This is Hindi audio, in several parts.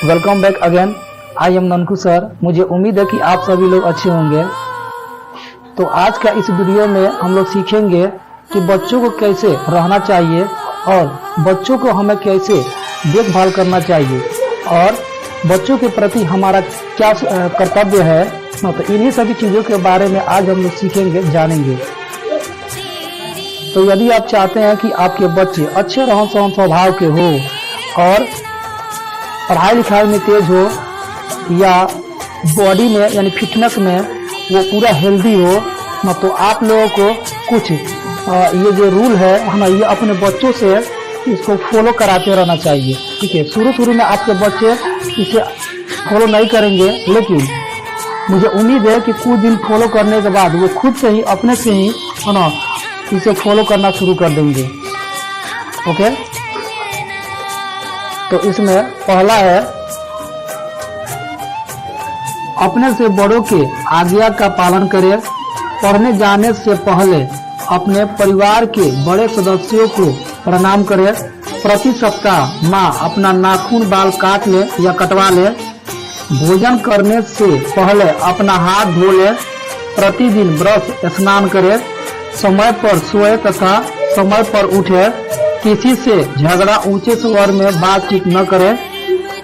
Welcome back again. I am Nanku sir. मुझे उम्मीद है कि आप सभी लोग अच्छे होंगे। तो आज का इस वीडियो में हम लोग सीखेंगे कि बच्चों को कैसे रहना चाहिए और बच्चों को हमें कैसे देखभाल करना चाहिए और बच्चों के प्रति हमारा क्या कर्तव्य है। तो इन्हीं सभी चीज़ों के बारे में आज हम लोग सीखेंगे, जानेंगे। तो यदि आप चाहते हैं कि आपके बच्चे अच्छे रहन सहन स्वभाव के हो और पढ़ाई लिखाई में तेज हो या बॉडी में यानी फिटनेस में वो पूरा हेल्दी हो, तो आप लोगों को कुछ ये जो रूल है ना, ये अपने बच्चों से इसको फॉलो कराते रहना चाहिए। ठीक है, शुरू में आपके बच्चे इसे फॉलो नहीं करेंगे, लेकिन मुझे उम्मीद है कि कुछ दिन फॉलो करने के बाद वो खुद से ही अपने से ही है ना इसे फॉलो करना शुरू कर देंगे। ओके, तो इसमें पहला है अपने से बड़ों के आज्ञा का पालन करें। पढ़ने जाने से पहले अपने परिवार के बड़े सदस्यों को प्रणाम करें। प्रति सप्ताह माँ अपना नाखून बाल काट ले या कटवा ले। भोजन करने से पहले अपना हाथ धो ले। प्रतिदिन ब्रश स्नान करें। समय पर सोए तथा समय पर उठे। किसी से झगड़ा ऊंचे स्वर में बातचीत न करें।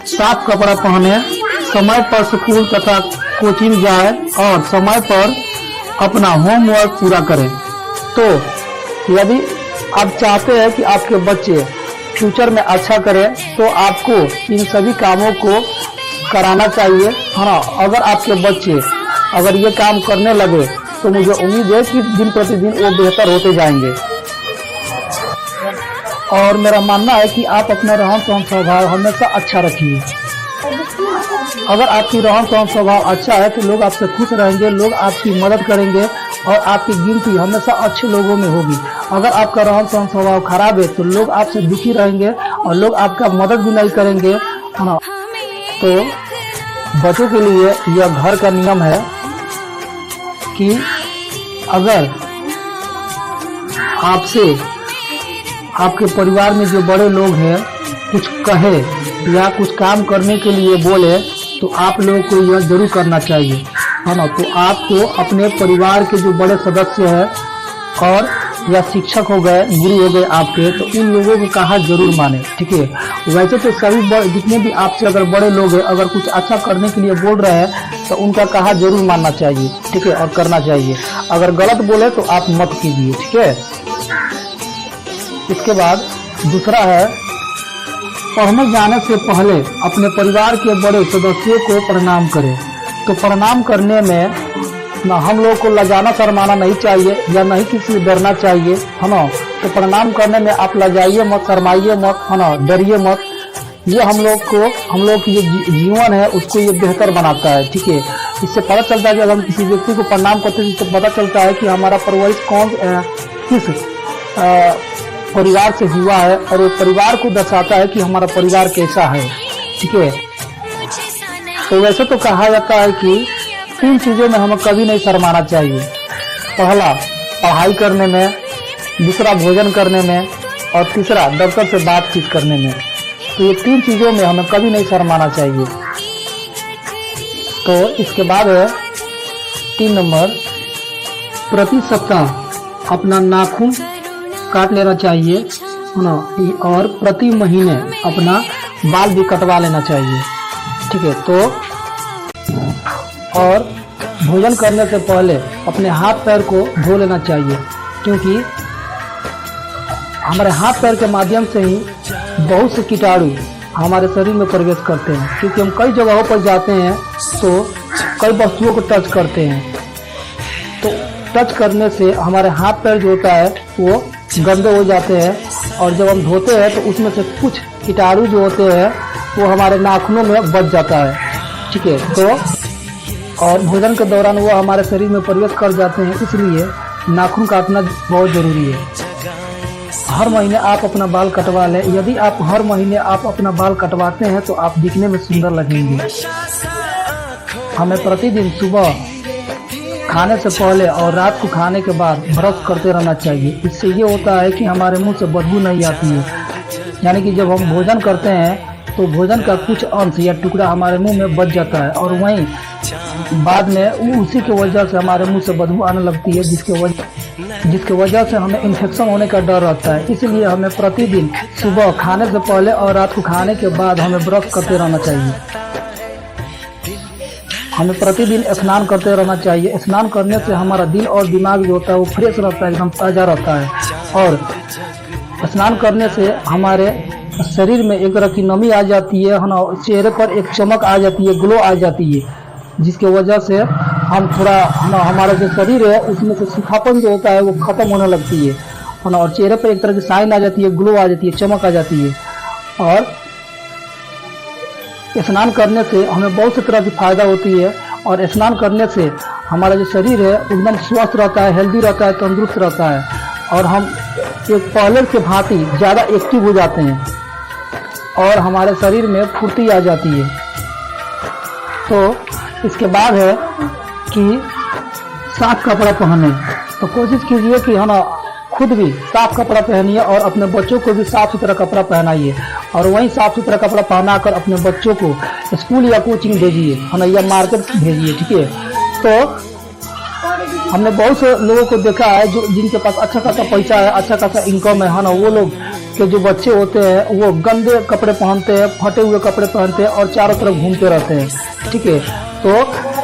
साफ कपड़ा पहने। समय पर स्कूल तथा कोचिंग जाए और समय पर अपना होमवर्क पूरा करें। तो यदि आप चाहते हैं कि आपके बच्चे फ्यूचर में अच्छा करें तो आपको इन सभी कामों को कराना चाहिए, है ना। अगर आपके बच्चे अगर ये काम करने लगे तो मुझे उम्मीद है कि दिन प्रतिदिन वो बेहतर होते जाएंगे। और मेरा मानना है कि आप अपना रहन सहन स्वभाव हमेशा अच्छा रखिए। अगर आपकी रहन सहन स्वभाव अच्छा है तो लोग आपसे खुश रहेंगे, लोग आपकी मदद करेंगे और आपकी गिनती हमेशा अच्छे लोगों में होगी। अगर आपका रहन सहन स्वभाव खराब है तो लोग आपसे दुखी रहेंगे और लोग आपका मदद भी नहीं करेंगे, है ना। तो बच्चों के लिए यह घर का नियम है कि अगर आपसे आपके परिवार में जो बड़े लोग हैं कुछ कहे या कुछ काम करने के लिए बोले तो आप लोगों को यह जरूर करना चाहिए, है ना। तो आपको अपने परिवार के जो बड़े सदस्य हैं और या शिक्षक हो गए, गुरु हो गए आपके, तो उन लोगों को कहा जरूर माने। ठीक है, वैसे तो सभी जितने भी आपसे अगर बड़े लोग हैं अगर कुछ अच्छा करने के लिए बोल रहे हैं तो उनका कहा जरूर मानना चाहिए। ठीक है, और करना चाहिए। अगर गलत बोले तो आप मत कीजिए। ठीक है, इसके बाद दूसरा है पढ़ने जाने से पहले अपने परिवार के बड़े सदस्यों को प्रणाम करें। तो प्रणाम करने में ना हम लोग को लजाना शर्माना नहीं चाहिए या नहीं किसी से डरना चाहिए, है ना। तो प्रणाम करने में आप लजाइए मत, शर्माइए मत, है ना, डरिए मत। ये हम लोग की जो जीवन है उसको ये बेहतर बनाता है। ठीक है, इससे पता चलता है कि अगर हम किसी व्यक्ति को प्रणाम करते हैं तो पता चलता है कि हमारा परवरिश किस परिवार से हुआ है और वो परिवार को दर्शाता है कि हमारा परिवार कैसा है। ठीक है, तो वैसे तो कहा जाता है कि 3 चीज़ों में हमें कभी नहीं शर्माना चाहिए। पहला पढ़ाई करने में, दूसरा भोजन करने में और तीसरा दफ्तर से बातचीत करने में। तो ये 3 चीज़ों में हमें कभी नहीं शर्माना चाहिए। तो इसके बाद है 3 नंबर, प्रति सप्ताह अपना नाखून काट लेना चाहिए, है ना, और प्रति महीने अपना बाल भी कटवा लेना चाहिए। ठीक है, तो और भोजन करने से पहले अपने हाथ पैर को धो लेना चाहिए, क्योंकि हमारे हाथ पैर के माध्यम से ही बहुत से कीटाणु हमारे शरीर में प्रवेश करते हैं। क्योंकि हम कई जगहों पर जाते हैं तो कई वस्तुओं को टच करते हैं, तो टच करने से हमारे हाथ पैर जो होता है वो गंदे हो जाते हैं और जब हम धोते हैं तो उसमें से कुछ कीटाणु जो होते हैं वो हमारे नाखूनों में बच जाता है। ठीक है, तो और भोजन के दौरान वो हमारे शरीर में प्रवेश कर जाते हैं, इसलिए नाखून काटना बहुत ज़रूरी है। हर महीने आप अपना बाल कटवा लें। यदि आप हर महीने आप अपना बाल कटवाते हैं तो आप दिखने में सुंदर लगेंगे। हमें प्रतिदिन सुबह खाने से पहले और रात को खाने के बाद ब्रश करते रहना चाहिए। इससे ये होता है कि हमारे मुंह से बदबू नहीं आती है। यानी कि जब हम भोजन करते हैं तो भोजन का कुछ अंश या टुकड़ा हमारे मुंह में बच जाता है और वहीं बाद में उसी की वजह से हमारे मुंह से बदबू आने लगती है, जिसके वजह से हमें इन्फेक्शन होने का डर रहता है। इसलिए हमें प्रतिदिन सुबह खाने से पहले और रात को खाने के बाद हमें ब्रश करते रहना चाहिए। हमें प्रतिदिन स्नान करते रहना चाहिए। स्नान करने से हमारा दिल और दिमाग जो होता है वो फ्रेश रहता है, एकदम ताज़ा रहता है। और स्नान करने से हमारे शरीर में एक तरह की नमी आ जाती है ना, चेहरे पर एक चमक आ जाती है, ग्लो आ जाती है, जिसके वजह से हम थोड़ा हमारा जो शरीर है उसमें से सूखापन जो होता है वो खत्म होने लगती है ना, और चेहरे पर एक तरह की साइन आ जाती है, ग्लो आ जाती है, चमक आ जाती है। और स्नान करने से हमें बहुत सी तरह की फायदा होती है और स्नान करने से हमारा जो शरीर है एकदम स्वस्थ रहता है, हेल्दी रहता है, तंदुरुस्त रहता है और हम एक पहले के भांति ज़्यादा एक्टिव हो जाते हैं और हमारे शरीर में फुर्ती आ जाती है। तो इसके बाद है कि साफ कपड़ा पहने। तो कोशिश कीजिए कि है ना खुद भी साफ कपड़ा पहनिए और अपने बच्चों को भी साफ सुथरा कपड़ा पहनाइए और वहीं साफ सुथरा कपड़ा पहनाकर अपने बच्चों को स्कूल या कोचिंग भेजिए, है ना, या मार्केट भेजिए। ठीक है। तो हमने बहुत से लोगों को देखा है जो जिनके पास अच्छा खासा पैसा है, अच्छा खासा इनकम है ना, वो लोग के जो बच्चे होते हैं वो गंदे कपड़े पहनते हैं, फटे हुए कपड़े पहनते हैं और चारों तरफ घूमते रहते हैं। ठीक है। तो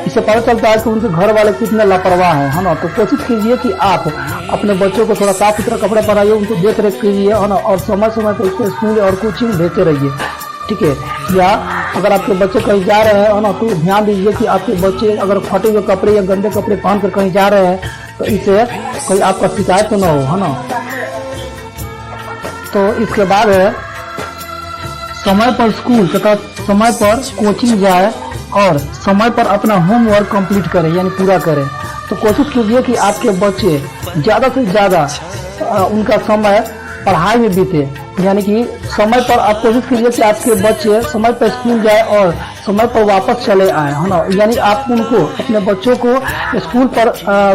इससे पता चलता है कि उनके घर वाले कितने लापरवाह है ना। तो कोशिश कीजिए कि आप अपने बच्चों को थोड़ा साफ सुथरा कपड़े पहनाइए, उनको देख रेख कीजिए, है ना, और समय समय पर उसको स्कूल और कोचिंग भेजते रहिए। ठीक है। या अगर आपके बच्चे कहीं जा रहे हैं, है ना, तो ध्यान दीजिए कि आपके बच्चे अगर फटे हुए कपड़े या गंदे कपड़े पहन कर कहीं जा रहे हैं तो इससे कोई आपका शिकायत तो ना हो, है ना। तो इसके बाद है समय पर स्कूल तथा समय पर कोचिंग जाए और समय पर अपना होमवर्क कंप्लीट करें, यानी पूरा करें। तो कोशिश कीजिए कि आपके बच्चे ज़्यादा से ज़्यादा उनका समय पढ़ाई में बीते, यानी कि समय पर आप कोशिश कीजिए कि आपके बच्चे समय पर स्कूल जाए और समय पर वापस चले आए, है ना। यानी आप उनको अपने बच्चों को स्कूल पर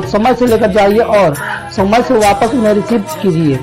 समय से लेकर जाइए और समय से वापस उन्हें रिसीव कीजिए।